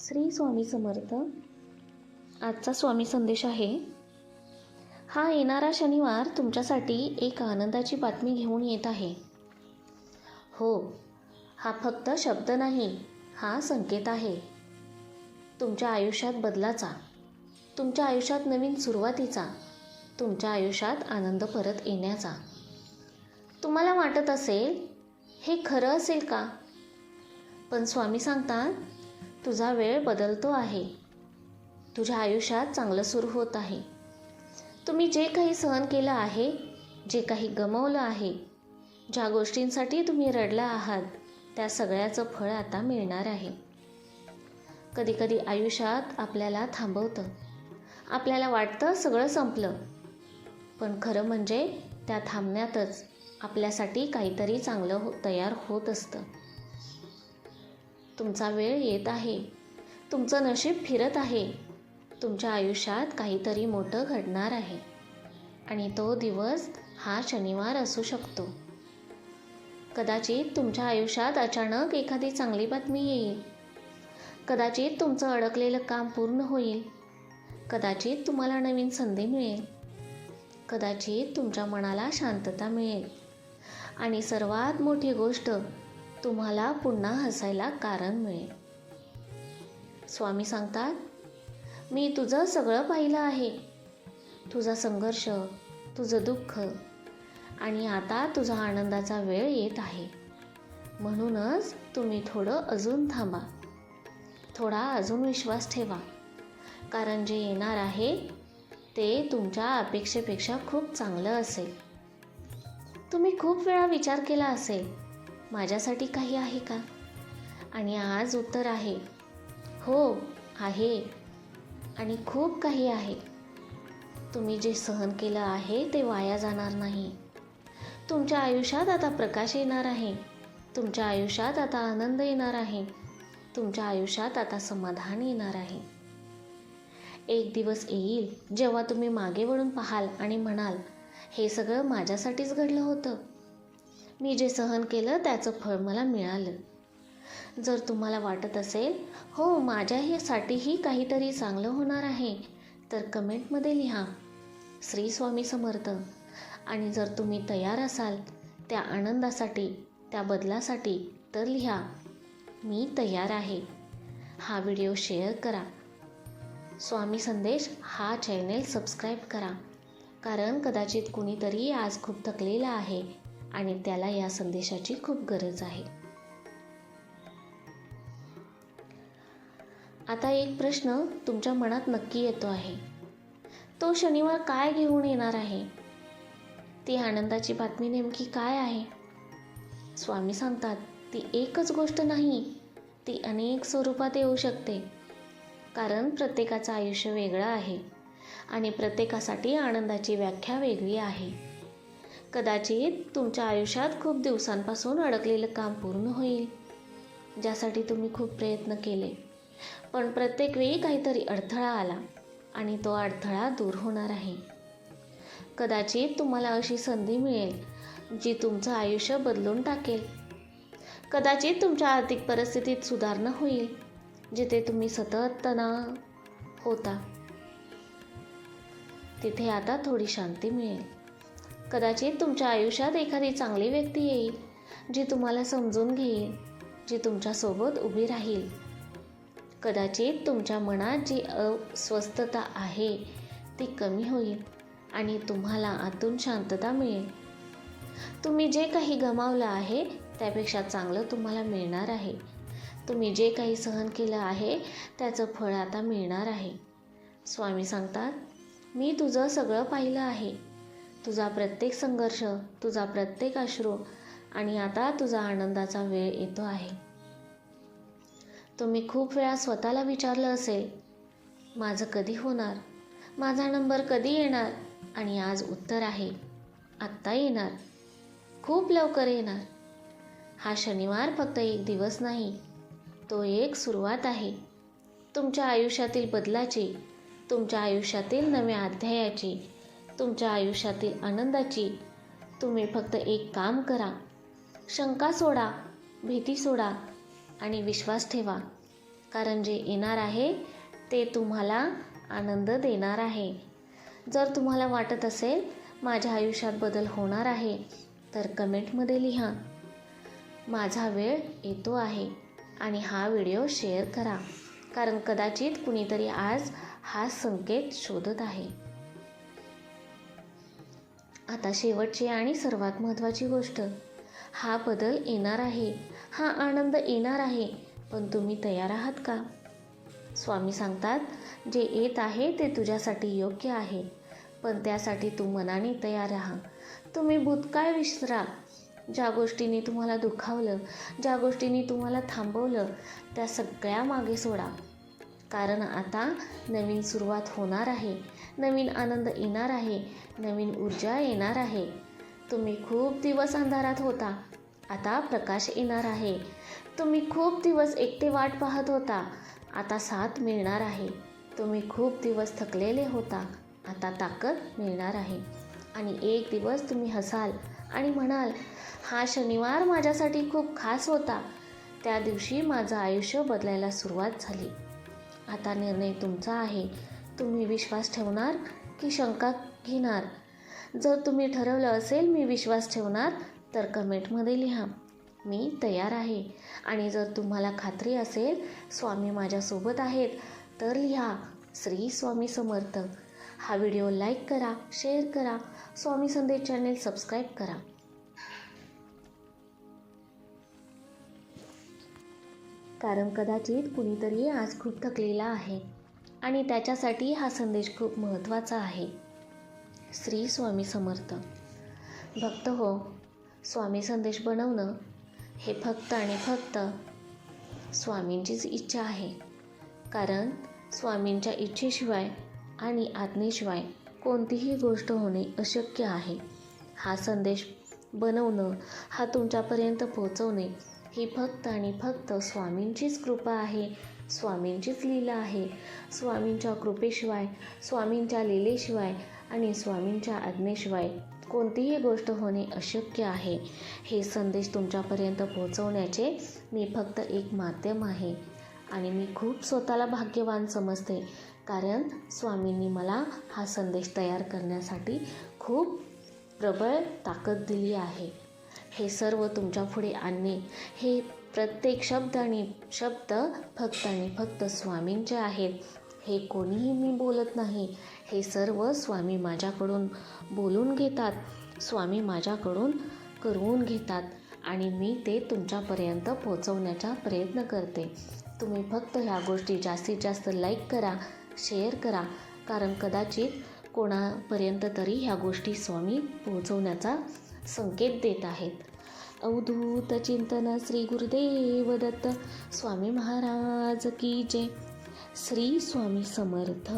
श्री स्वामी समर्थ. आजचा स्वामी संदेश आहे. हा येणारा शनिवार तुमच्यासाठी एक आनंदाची बातमी घेऊन येत आहे. हो, हा फक्त शब्द नाही, हा संकेत आहे तुमच्या आयुष्यात बदलाचा, तुमच्या आयुष्यात नवीन सुरुवातीचा, तुमच्या आयुष्यात आनंद परत येण्याचा. तुम्हाला वाटत असेल हे खरं असेल का? पण स्वामी सांगतात तुझा वेळ बदलतो आहे. तुझ्या आयुष्यात चांगलं सुरू होत आहे. तुम्ही जे काही सहन केलं आहे, जे काही गमावलं आहे, ज्या गोष्टींसाठी तुम्ही रडला आहात, त्या सगळ्याचं फळ आता मिळणार आहे. कधीकधी आयुष्यात आपल्याला थांबवतं. आपल्याला वाटतं सगळं संपलं, पण खरं म्हणजे त्या थांबण्यातच आपल्यासाठी काहीतरी चांगलं तयार होत असतं. तुमचा वेळ येत आहे. तुमचं नशीब फिरत आहे. तुमच्या आयुष्यात काहीतरी मोठं घडणार आहे आणि तो दिवस हा शनिवार असू शकतो. कदाचित तुमच्या आयुष्यात अचानक एखादी चांगली बातमी येईल. कदाचित तुमचं अडकलेलं काम पूर्ण होईल. कदाचित तुम्हाला नवीन संधी मिळेल. कदाचित तुमच्या मनाला शांतता मिळेल आणि सर्वात मोठी गोष्ट, तुम्हाला पुन्हा हसायला कारण मिळेल. स्वामी सांगतात, मी तुझं सगळं पाहिलं आहे. तुझा संघर्ष, तुझं दुःख, आणि आता तुझा आनंदाचा वेळ येत आहे. म्हणूनच तुम्ही थोडं अजून थांबा, थोडा अजून विश्वास ठेवा, कारण जे येणार आहे ते तुमच्या अपेक्षेपेक्षा खूप चांगलं असेल. तुम्ही खूप वेळा विचार केला असेल, माझ्यासाठी काही आहे का? आणि आज उत्तर आहे, हो आहे, आणि खूप काही आहे. तुम्ही जे सहन केलं आहे ते वाया जाणार नाही. तुमच्या आयुष्यात आता प्रकाश येणार आहे. तुमच्या आयुष्यात आता आनंद येणार आहे. तुमच्या आयुष्यात आता समाधान येणार आहे. एक दिवस येईल जेव्हा तुम्ही मागे वळून पाहाल आणि म्हणाल, हे सगळं माझ्यासाठीच घडलं होतं. मी जे सहन केलं त्याचं फळ मला मिळालं. जर तुम्हाला वाटत असेल, हो माझ्यासाठीही काहीतरी चांगलं होणार आहे, तर कमेंटमध्ये लिहा श्री स्वामी समर्थ. आणि जर तुम्ही तयार असाल त्या आनंदासाठी, त्या बदलासाठी, तर लिहा मी तयार आहे. हा व्हिडिओ शेअर करा. स्वामी संदेश हा चॅनेल सबस्क्राईब करा, कारण कदाचित कुणीतरी आज खूप थकलेला आहे आणि त्याला या संदेशाची खूप गरज आहे. आता एक प्रश्न तुमच्या मनात नक्की येतो आहे, तो शनिवार काय घेऊन येणार आहे? ती आनंदाची बातमी नेमकी काय आहे? स्वामी सांगतात, ती एकच गोष्ट नाही, ती अनेक स्वरूपात येऊ शकते. कारण प्रत्येकाचं आयुष्य वेगळं आहे आणि प्रत्येकासाठी आनंदाची व्याख्या वेगळी आहे. कदाचित तुमच्या आयुष्यात खूप दिवसांपासून अडकलेलं काम पूर्ण होईल, ज्यासाठी तुम्ही खूप प्रयत्न केले, पण प्रत्येक वेळी काहीतरी अडथळा आला आणि तो अडथळा दूर होणार आहे. कदाचित तुम्हाला अशी संधी मिळेल जी तुमचं आयुष्य बदलून टाकेल. कदाचित तुमच्या आर्थिक परिस्थितीत सुधारणा होईल. जिथे तुम्ही सतत तणाव होता तिथे आता थोडी शांती मिळेल. कदाचित तुमच्या आयुष्यात एखादी चांगली व्यक्ती येईल जी तुम्हाला समजून घेईल, जी तुमच्यासोबत उभी राहील. कदाचित तुमच्या मनात जी अस्वस्थता आहे ती कमी होईल आणि तुम्हाला आतून शांतता मिळेल. तुम्ही जे काही गमावलं आहे त्यापेक्षा चांगलं तुम्हाला मिळणार आहे. तुम्ही जे काही सहन केलं आहे त्याचं फळ आता मिळणार आहे. स्वामी सांगतात, मी तुझं सगळं पाहिलं आहे. तुझा प्रत्येक संघर्ष, तुझा प्रत्येक अश्रू, आणि आता तुझा आनंदाचा वेळ येतो आहे. तुम्ही खूप वेळा स्वतःला विचारलं असेल, माझं कधी होणार? माझा नंबर कधी येणार? आणि आज उत्तर आहे, आत्ता येणार, खूप लवकर येणार. हा शनिवार फक्त एक दिवस नाही, तो एक सुरुवात आहे. तुमच्या आयुष्यातील बदलाची, तुमच्या आयुष्यातील नव्या अध्यायाची, तुमच्या आयुष्यातील आनंदाची. तुम्ही फक्त एक काम करा, शंका सोडा, भीती सोडा आणि विश्वास ठेवा. कारण जे येणार आहे ते तुम्हाला आनंद देणार आहे. जर तुम्हाला वाटत असेल माझ्या आयुष्यात बदल होणार आहे तर कमेंटमध्ये लिहा माझा वेळ येतो आहे आणि हा व्हिडिओ शेअर करा, कारण कदाचित कुणीतरी आज हा संकेत शोधत आहे. आता शेवटची आणि सर्वात महत्त्वाची गोष्ट, हा बदल येणार आहे, हा आनंद येणार आहे, पण तुम्ही तयार आहात का? स्वामी सांगतात, जे येत आहे ते तुझ्यासाठी योग्य आहे, पण त्यासाठी तू मनाने तयार राहा. तुम्ही भूतकाळ विसरा. ज्या गोष्टींनी तुम्हाला दुखावलं, ज्या गोष्टींनी तुम्हाला थांबवलं, त्या सगळ्या मागे सोडा. कारण आता नवीन सुरुवात होणार आहे, नवीन आनंद येणार आहे, नवीन ऊर्जा येणार आहे. तुम्ही खूप दिवस अंधारात होता, आता प्रकाश येणार आहे. तुम्ही खूप दिवस एकटे वाट पाहत होता, आता साथ मिळणार आहे. तुम्ही खूप दिवस थकलेले होता, आता ताकद मिळणार आहे. आणि एक दिवस तुम्ही हसाल आणि म्हणाल, हा शनिवार माझ्यासाठी खूप खास होता. त्या दिवशी माझं आयुष्य बदलायला सुरुवात झाली. आता निर्णय तुमचा आहे. तुम्ही विश्वास ठेवणार की शंका घेणार? जर तुम्ही ठरवलं असेल मी विश्वास ठेवणार तर कमेंटमध्ये लिहा मी तयार आहे. आणि जर तुम्हाला खात्री असेल स्वामी माझ्यासोबत आहेत तर लिहा श्री स्वामी समर्थ. हा व्हिडिओ लाईक करा, शेअर करा, स्वामी संदेश चॅनेल सबस्क्राईब करा. कारण कदाचित कुणीतरी आज खूप थकलेला आहे आणि त्याच्यासाठी हा संदेश खूप महत्त्वाचा आहे. श्री स्वामी समर्थ. भक्त हो, स्वामी संदेश बनवणं हे फक्त आणि फक्त स्वामींचीच इच्छा आहे. कारण स्वामींच्या इच्छेशिवाय आणि आज्ञेशिवाय कोणतीही गोष्ट होणे अशक्य आहे. हा संदेश बनवणं, हा तुमच्यापर्यंत पोहोचवणे ही फक्त आणि फक्त स्वामींचीच कृपा आहे, स्वामींचीच लीला आहे. स्वामींच्या कृपेशिवाय, स्वामींच्या लीलेशिवाय आणि स्वामींच्या आज्ञेशिवाय कोणतीही गोष्ट होणे अशक्य आहे. हे संदेश तुमच्यापर्यंत पोहोचवण्याचे मी फक्त एक माध्यम आहे आणि मी खूप स्वतःला भाग्यवान समजते, कारण स्वामींनी मला हा संदेश तयार करण्यासाठी खूप प्रबळ ताकद दिली आहे. हे सर्व तुमच्या पुढे आणणे, हे प्रत्येक शब्द आणि शब्द फक्त आणि फक्त स्वामींचे आहेत. हे कोणीही मी बोलत नाही, हे सर्व स्वामी माझ्याकडून बोलून घेतात, स्वामी माझ्याकडून करवून घेतात आणि मी ते तुमच्यापर्यंत पोहोचवण्याचा प्रयत्न करते. तुम्ही फक्त ह्या गोष्टी जास्तीत जास्त लाईक करा, शेअर करा, कारण कदाचित कोणापर्यंत तरी ह्या गोष्टी स्वामी पोहोचवण्याचा संकेत देत आहेत. अवधूत चिंतन श्री गुरुदेव दत्त. स्वामी महाराज की जय. श्री स्वामी समर्थ.